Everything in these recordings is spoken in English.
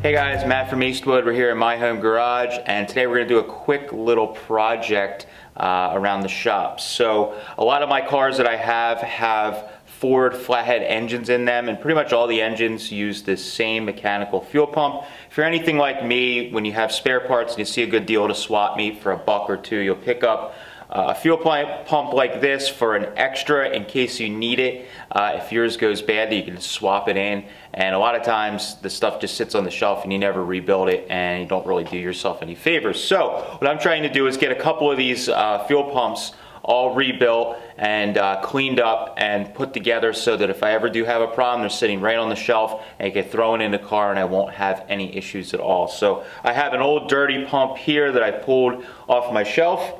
Hey guys, Matt from Eastwood. We're here in my home garage, and today we're going to do a quick little project around the shop. So a lot of my cars that I have Ford Flathead engines in them, and pretty much all the engines use this same mechanical fuel pump. If you're anything like me, when you have spare parts and you see a good deal at a swap meet for $1 or $2, you'll pick up a fuel pump like this for an extra in case you need it. If yours goes bad, you can swap it in. And a lot of times the stuff just sits on the shelf and you never rebuild it, and you don't really do yourself any favors. So what I'm trying to do is get a couple of these fuel pumps all rebuilt and cleaned up and put together so that if I ever do have a problem, they're sitting right on the shelf and I get thrown in the car and I won't have any issues at all. So I have an old dirty pump here that I pulled off my shelf.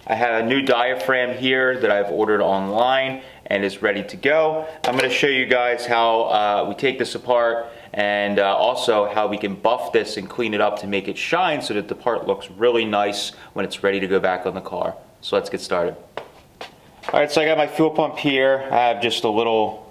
I have a new diaphragm here that I've ordered online and is ready to go. I'm going to show you guys how we take this apart, and also how we can buff this and clean it up to make it shine so that the part looks really nice when it's ready to go back on the car. So let's get started. Alright, so I got my fuel pump here. I have just a little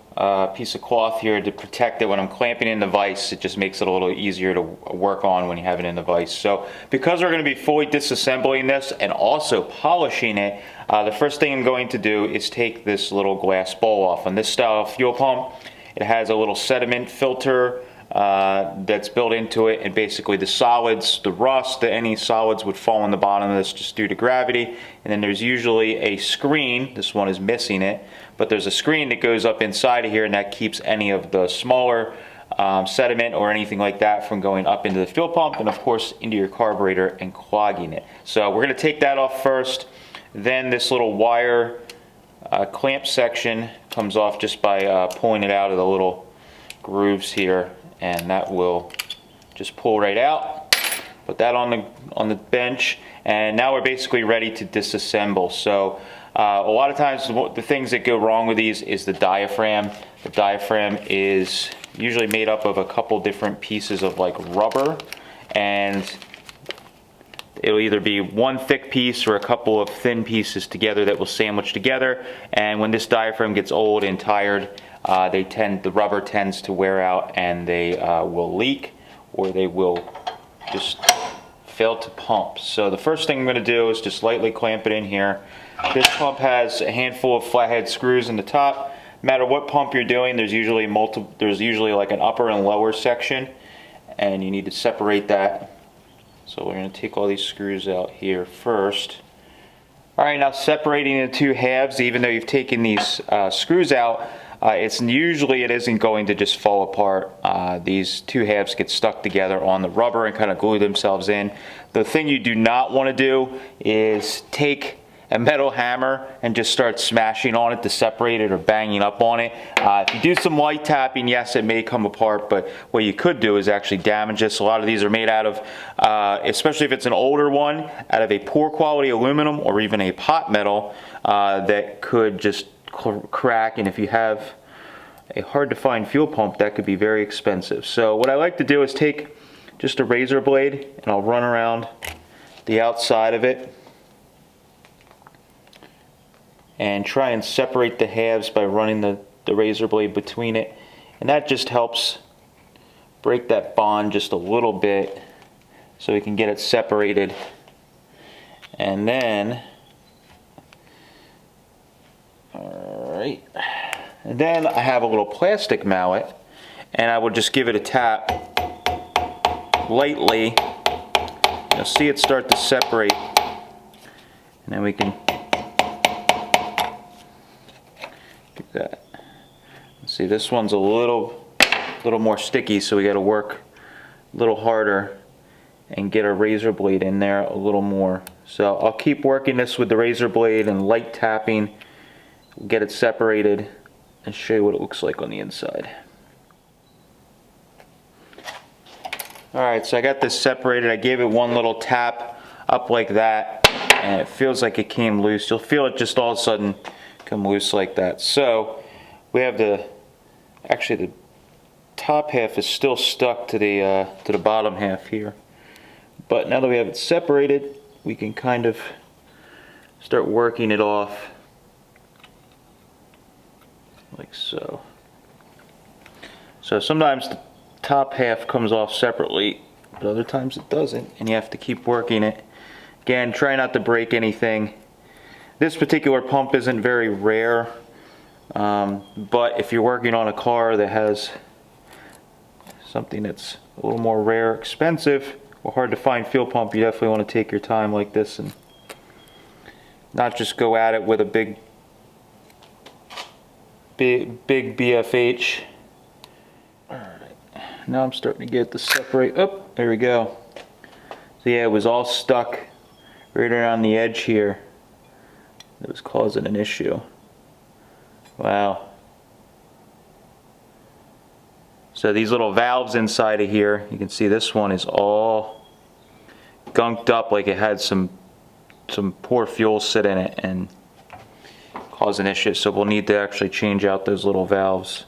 piece of cloth here to protect it when I'm clamping in the vise. It just makes it a little easier to work on when you have it in the vise. So because we're going to be fully disassembling this and also polishing it, the first thing I'm going to do is take this little glass bowl off. On this style of fuel pump, it has a little sediment filter that's built into it, and basically the solids, the rust, any solids would fall on the bottom of this just due to gravity. And then there's usually a screen. This one is missing it, but there's a screen that goes up inside of here, and that keeps any of the smaller sediment or anything like that from going up into the fuel pump and of course into your carburetor and clogging it. So we're going to take that off first. Then this little wire clamp section comes off just by pulling it out of the little grooves here, and that will just pull right out. Put that on the bench, and now we're basically ready to disassemble. So a lot of times the things that go wrong with these is the diaphragm. The diaphragm is usually made up of a couple different pieces of like rubber, and it'll either be one thick piece or a couple of thin pieces together that will sandwich together. And when this diaphragm gets old and tired, the rubber tends to wear out, and they will leak, or they will just fail to pump. So the first thing I'm going to do is just lightly clamp it in here. This pump has a handful of flathead screws in the top. No matter what pump you're doing, there's usually like an upper and lower section, and you need to separate that. So we're going to take all these screws out here first. Alright, now separating the two halves, even though you've taken these screws out, it isn't going to just fall apart. These two halves get stuck together on the rubber and kind of glue themselves in. The thing you do not want to do is take a metal hammer and just start smashing on it to separate it or banging up on it. If you do some light tapping, yes, it may come apart, but what you could do is actually damage this. A lot of these are made out of, especially if it's an older one, out of a poor quality aluminum or even a pot metal that could just crack, and if you have a hard to find fuel pump, that could be very expensive. So what I like to do is take just a razor blade, and I'll run around the outside of it and try and separate the halves by running the razor blade between it, and that just helps break that bond just a little bit so we can get it separated. And then alright, and then I have a little plastic mallet, and I will just give it a tap lightly. You'll see it start to separate, and then we can do that. See, this one's a little more sticky, so we got to work a little harder and get our razor blade in there a little more. So I'll keep working this with the razor blade and light tapping, get it separated, and show you what it looks like on the inside. Alright, so I got this separated. I gave it one little tap up like that, and it feels like it came loose. You'll feel it just all of a sudden come loose like that. So we have actually the top half is still stuck to the bottom half here, but now that we have it separated, we can kind of start working it off like so. So sometimes the top half comes off separately, but other times it doesn't, and you have to keep working it. Again, try not to break anything. This particular pump isn't very rare, but if you're working on a car that has something that's a little more rare, expensive, or hard to find fuel pump, you definitely want to take your time like this and not just go at it with a big BFH. Alright, now I'm starting to get the separate. Oh, there we go. So yeah, it was all stuck right around the edge here. It was causing an issue. Wow. So these little valves inside of here, you can see this one is all gunked up like it had some poor fuel sit in it and cause an issue. So we'll need to actually change out those little valves.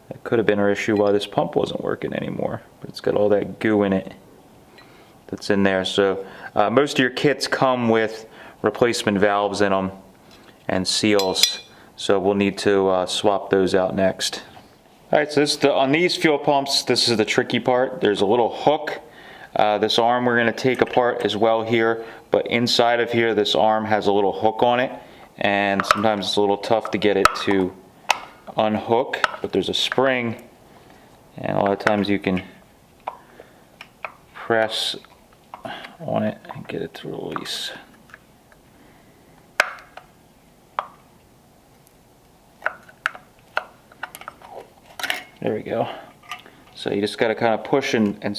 That could have been our issue why this pump wasn't working anymore. But it's got all that goo in it that's in there. So most of your kits come with replacement valves in them and seals. So we'll need to swap those out next. Alright, so on these fuel pumps, this is the tricky part. There's a little hook. This arm we're going to take apart as well here, but inside of here this arm has a little hook on it, and sometimes it's a little tough to get it to unhook, but there's a spring, and a lot of times you can press on it and get it to release. There we go. So you just got to kind of push and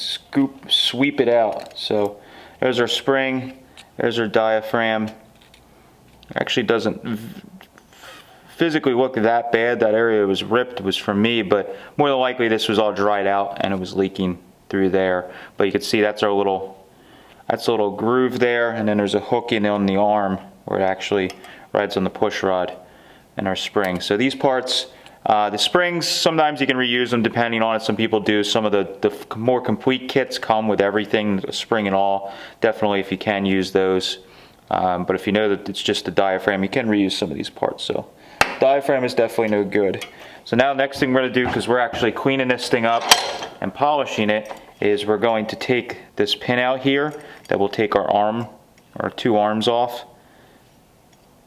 sweep it out. So there's our spring, there's our diaphragm. It actually doesn't physically look that bad. That area was ripped was from me, but more than likely this was all dried out and it was leaking through there. But you can see that's a little groove there, and then there's a hook in on the arm where it actually rides on the push rod and our spring. So these parts, the springs, sometimes you can reuse them depending on it. Some people do. Some of the more complete kits come with everything, the spring and all. Definitely, if you can, use those. But if you know that it's just the diaphragm, you can reuse some of these parts. So diaphragm is definitely no good. So now the next thing we're going to do, because we're actually cleaning this thing up and polishing it, is we're going to take this pin out here that will take our two arms off.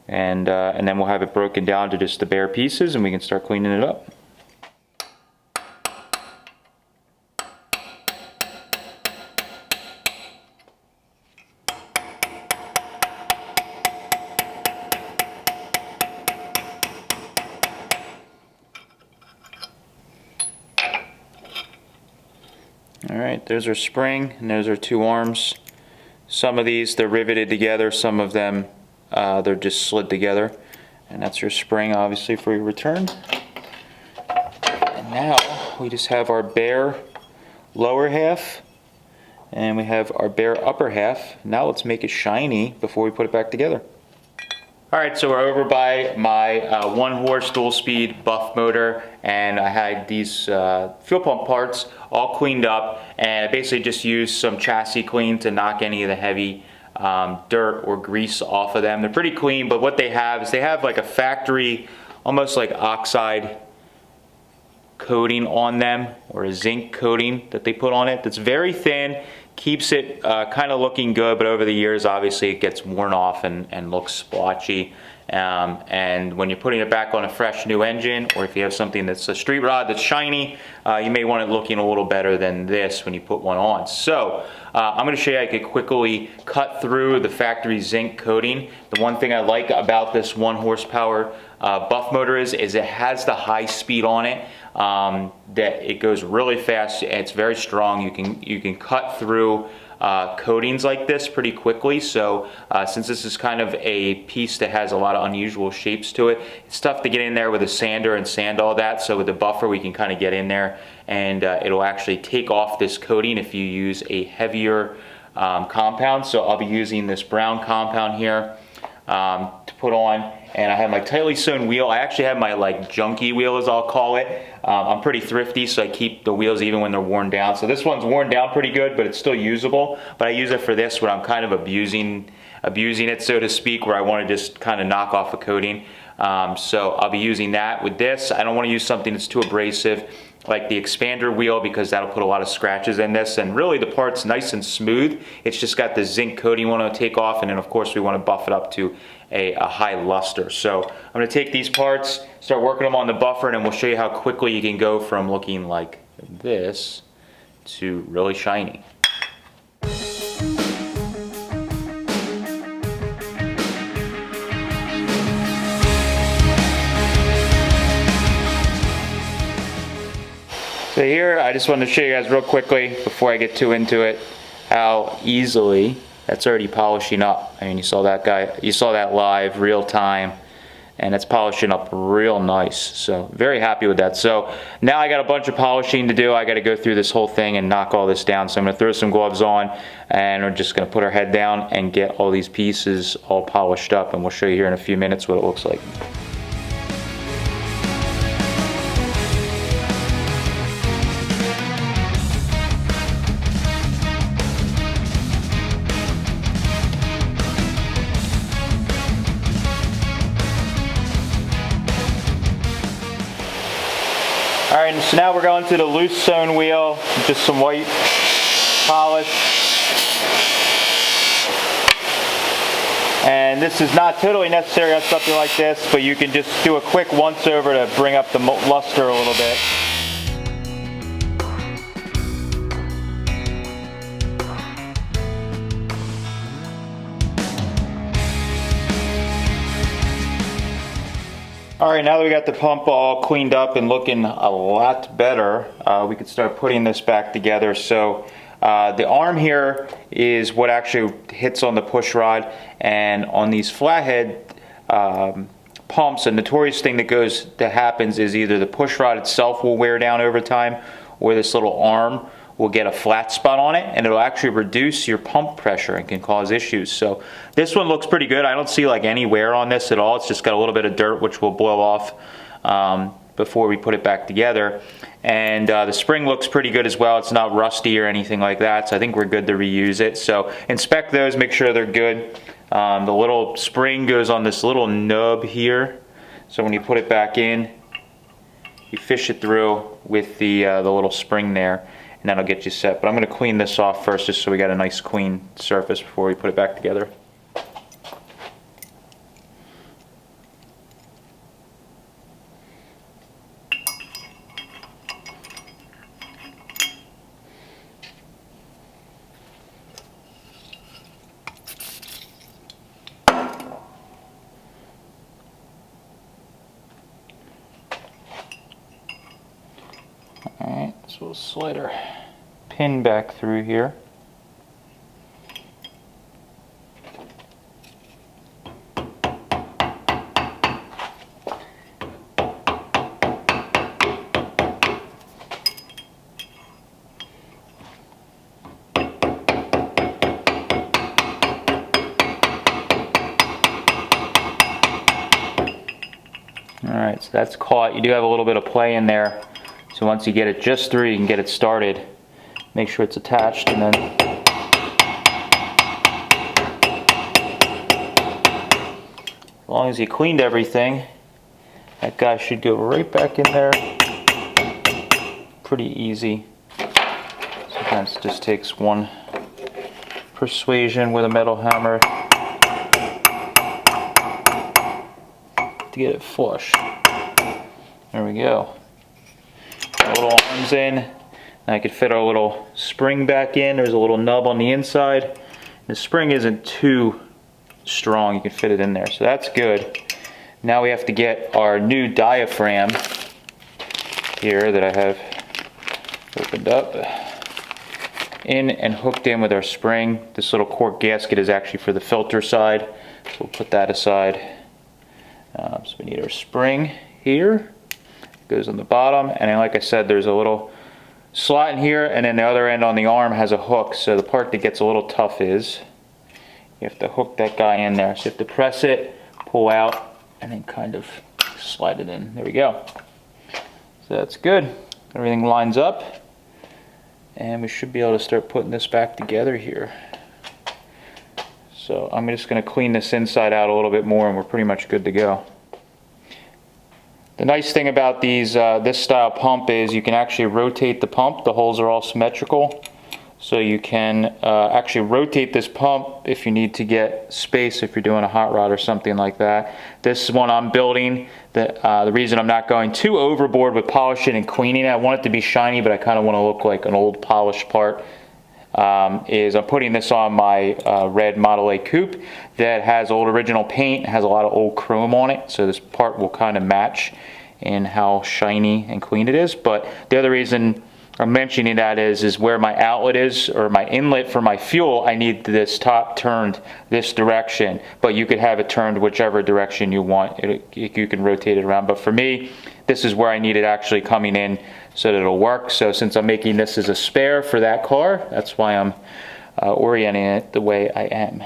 And then we'll have it broken down to just the bare pieces, and we can start cleaning it up. Alright, there's our spring, and there's our two arms. Some of these, they're riveted together, some of them they're just slid together, and that's your spring obviously for your return. And now we just have our bare lower half and we have our bare upper half. Now let's make it shiny before we put it back together. Alright, so we're over by my 1-horse dual-speed Buff motor, and I had these fuel pump parts all cleaned up, and I basically just used some chassis clean to knock any of the heavy dirt or grease off of them. They're pretty clean, but what they have is they have like a factory, almost like oxide coating on them, or a zinc coating that they put on it that's very thin, keeps it kind of looking good, but over the years obviously it gets worn off and looks splotchy. And when you're putting it back on a fresh new engine, or if you have something that's a street rod that's shiny, you may want it looking a little better than this when you put one on. So I'm going to show you how I could quickly cut through the factory zinc coating. The one thing I like about this 1-horsepower Buff motor is it has the high speed on it, that it goes really fast. It's very strong. You can cut through coatings like this pretty quickly. So since this is kind of a piece that has a lot of unusual shapes to it, it's tough to get in there with a sander and sand all that. So with the buffer we can kind of get in there, and it'll actually take off this coating if you use a heavier compound. So I'll be using this brown compound here to put on, and I have my tightly sewn wheel. I actually have my like junky wheel, as I'll call it. I'm pretty thrifty, so I keep the wheels even when they're worn down. So this one's worn down pretty good, but it's still usable. But I use it for this when I'm kind of abusing it, so to speak, where I want to just kind of knock off a coating. So I'll be using that with this. I don't want to use something that's too abrasive. like the expander wheel, because that'll put a lot of scratches in this. And really the part's nice and smooth. It's just got the zinc coating we want to take off, and then of course we want to buff it up to a high luster. So I'm going to take these parts, start working them on the buffer, and then we'll show you how quickly you can go from looking like this to really shiny. So here, I just wanted to show you guys real quickly, before I get too into it, how easily that's already polishing up. I mean, you saw that guy, you saw that live, real time, and it's polishing up real nice. So very happy with that. So now I got a bunch of polishing to do. I got to go through this whole thing and knock all this down. So I'm going to throw some gloves on, and we're just going to put our head down and get all these pieces all polished up, and we'll show you here in a few minutes what it looks like. Alright, so now we're going to the loose sewn wheel, just some white polish. And this is not totally necessary on something like this, but you can just do a quick once over to bring up the luster a little bit. Alright, now that we got the pump all cleaned up and looking a lot better, we can start putting this back together. So the arm here is what actually hits on the push rod, and on these flathead pumps, a notorious thing that happens is either the push rod itself will wear down over time, or this little arm will get a flat spot on it, and it'll actually reduce your pump pressure and can cause issues. So this one looks pretty good. I don't see like any wear on this at all. It's just got a little bit of dirt, which will blow off before we put it back together. And the spring looks pretty good as well. It's not rusty or anything like that, so I think we're good to reuse it. So inspect those, make sure they're good. The little spring goes on this little nub here, so when you put it back in, you fish it through with the little spring there, and that'll get you set. But I'm going to clean this off first, just so we got a nice clean surface before we put it back together. Alright, so we'll slide our pin back through here. Alright, so that's caught. You do have a little bit of play in there. So once you get it just through, you can get it started. Make sure it's attached, and then as long as you cleaned everything, that guy should go right back in there. Pretty easy. Sometimes it just takes one persuasion with a metal hammer to get it flush. There we go. Little arms in, and I could fit our little spring back in. There's a little nub on the inside. The spring isn't too strong, you can fit it in there, so that's good. Now we have to get our new diaphragm here that I have opened up in and hooked in with our spring. This little cork gasket is actually for the filter side, so we'll put that aside. So we need our spring here. Goes on the bottom, and then like I said, there's a little slot in here, and then the other end on the arm has a hook. So the part that gets a little tough is you have to hook that guy in there. So you have to press it, pull out, and then kind of slide it in. There we go. So that's good. Everything lines up, and we should be able to start putting this back together here. So I'm just going to clean this inside out a little bit more, and we're pretty much good to go. The nice thing about these this style pump is you can actually rotate the pump. The holes are all symmetrical, so you can actually rotate this pump if you need to get space, if you're doing a hot rod or something like that. This one I'm building, the reason I'm not going too overboard with polishing and cleaning it, I want it to be shiny, but I kind of want to look like an old polished part, is I'm putting this on my red Model A coupe that has old original paint, has a lot of old chrome on it, so this part will kind of match in how shiny and clean it is. But the other reason I'm mentioning that is where my outlet is, or my inlet for my fuel, I need this top turned this direction, but you could have it turned whichever direction you want. You can rotate it around, but for me, this is where I need it actually coming in so that it'll work. So since I'm making this as a spare for that car, that's why I'm orienting it the way I am.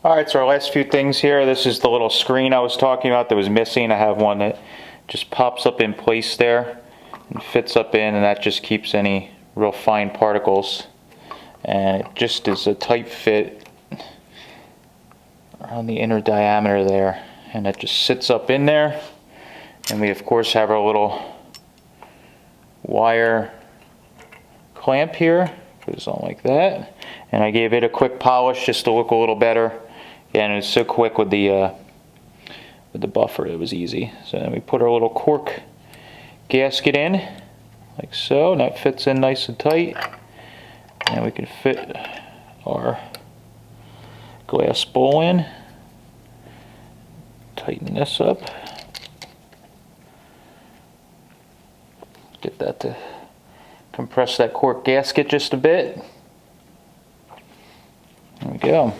Alright, so our last few things here. This is the little screen I was talking about that was missing. I have one that just pops up in place there and fits up in, and that just keeps any real fine particles. And it just is a tight fit around the inner diameter there. And it just sits up in there. And we of course have our little wire clamp here. Goes on like that. And I gave it a quick polish just to look a little better. And it's so quick with the buffer, it was easy. So then we put our little cork gasket in, like so, and that fits in nice and tight. And we can fit our glass bowl in. Tighten this up. Get that to compress that cork gasket just a bit. There we go.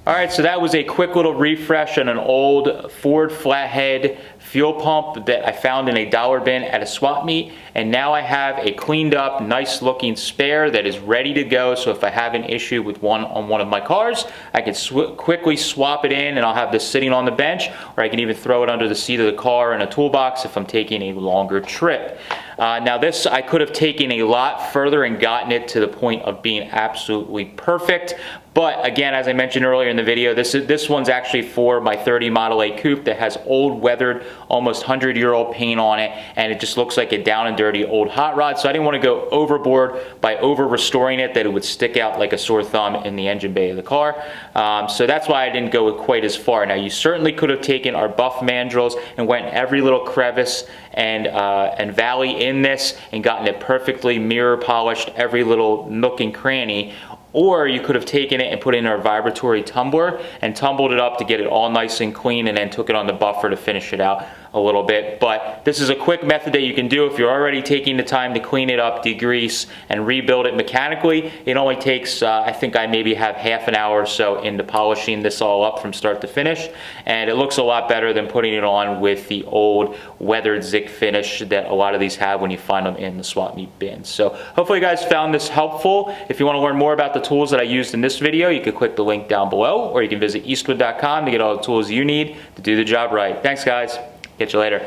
Alright, so that was a quick little refresh on an old Ford Flathead fuel pump that I found in a dollar bin at a swap meet, and now I have a cleaned up, nice looking spare that is ready to go. So if I have an issue with one of my cars, I can quickly swap it in, and I'll have this sitting on the bench, or I can even throw it under the seat of the car in a toolbox if I'm taking a longer trip. Now this I could have taken a lot further and gotten it to the point of being absolutely perfect. But again, as I mentioned earlier in the video, this one's actually for my 30 Model A coupe that has old weathered, almost 100-year-old paint on it, and it just looks like a down and dirty old hot rod. So I didn't want to go overboard by over restoring it, that it would stick out like a sore thumb in the engine bay of the car. So that's why I didn't go quite as far. Now you certainly could have taken our buff mandrels and went every little crevice and valley in this and gotten it perfectly mirror polished, every little nook and cranny. Or you could have taken it and put it in our vibratory tumbler and tumbled it up to get it all nice and clean, and then took it on the buffer to finish it out a little bit. But this is a quick method that you can do if you're already taking the time to clean it up, degrease, and rebuild it mechanically. It only takes, I think I maybe have half an hour or so into polishing this all up from start to finish, and it looks a lot better than putting it on with the old weathered zinc finish that a lot of these have when you find them in the swap meet bin. So hopefully you guys found this helpful. If you want to learn more about the tools that I used in this video, you can click the link down below, or you can visit eastwood.com to get all the tools you need to do the job right. Thanks guys. Catch you later.